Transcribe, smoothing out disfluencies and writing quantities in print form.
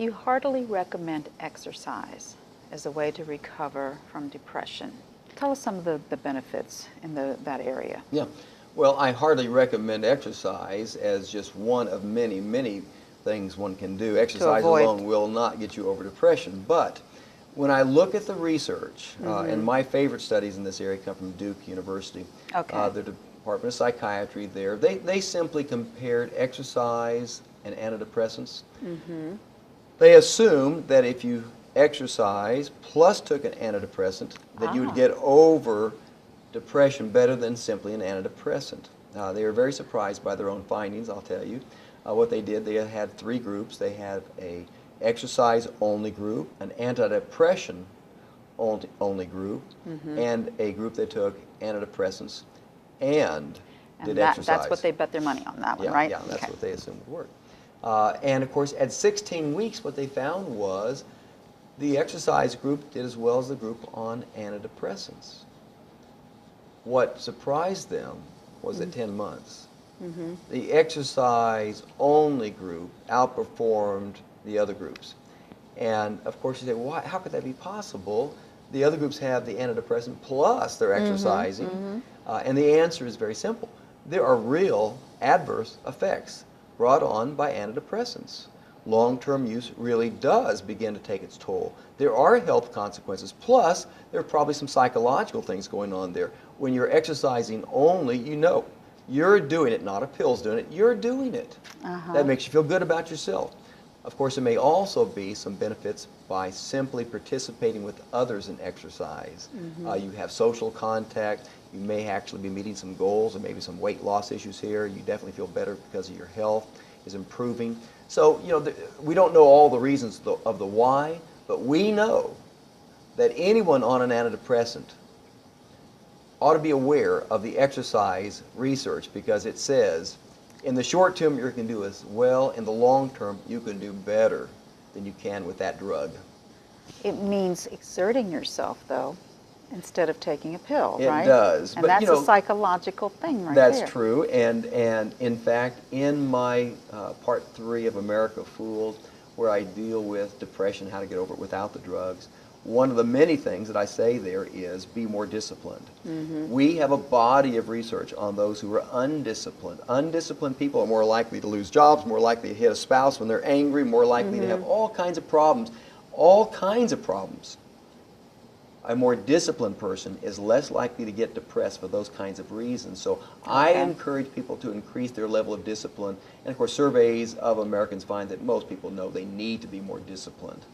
You heartily recommend exercise as a way to recover from depression. Tell us some of the benefits in that area. Yeah. Well, I hardly recommend exercise as just one of many, many things one can do. Exercise alone will not get you over depression. But when I look at the research, and my favorite studies in this area come from Duke University, the Department of Psychiatry there, they simply compared exercise and antidepressants. They assumed that if you exercise plus took an antidepressant, that you would get over depression better than simply an antidepressant. They were very surprised by their own findings, I'll tell you. What they did, they had three groups. They had a exercise-only group, an antidepressant-only group, and a group that took antidepressants and did exercise. That's what they bet their money on, that one, right? Yeah, that's what they assumed would work. And of course, at 16 weeks, what they found was the exercise group did as well as the group on antidepressants. What surprised them was at 10 months, the exercise-only group outperformed the other groups. And of course, you say, well, how could that be possible? The other groups have the antidepressant plus they're exercising. And the answer is very simple. There are real adverse effects brought on by antidepressants. Long-term use really does begin to take its toll. There are health consequences, plus there are probably some psychological things going on there. When you're exercising only, you know you're doing it, not a pill's doing it, you're doing it. That makes you feel good about yourself. Of course, there may also be some benefits by simply participating with others in exercise. You have social contact, you may actually be meeting some goals or maybe some weight loss issues here. You definitely feel better because of your health is improving. So, you know, we don't know all the reasons of the why, but we know that anyone on an antidepressant ought to be aware of the exercise research because it says in the short term you can do as well, in the long term you can do better than you can with that drug. It means exerting yourself, though, instead of taking a pill, right? It does. And but, that's you know, a psychological thing right there. That's true, and in fact, in my part 3 of America Fooled, where I deal with depression, how to get over it without the drugs, one of the many things that I say there is be more disciplined. We have a body of research on those who are undisciplined. Undisciplined people are more likely to lose jobs, more likely to hit a spouse when they're angry, more likely to have all kinds of problems. All kinds of problems. A more disciplined person is less likely to get depressed for those kinds of reasons. So I encourage people to increase their level of discipline. And of course, surveys of Americans find that most people know they need to be more disciplined.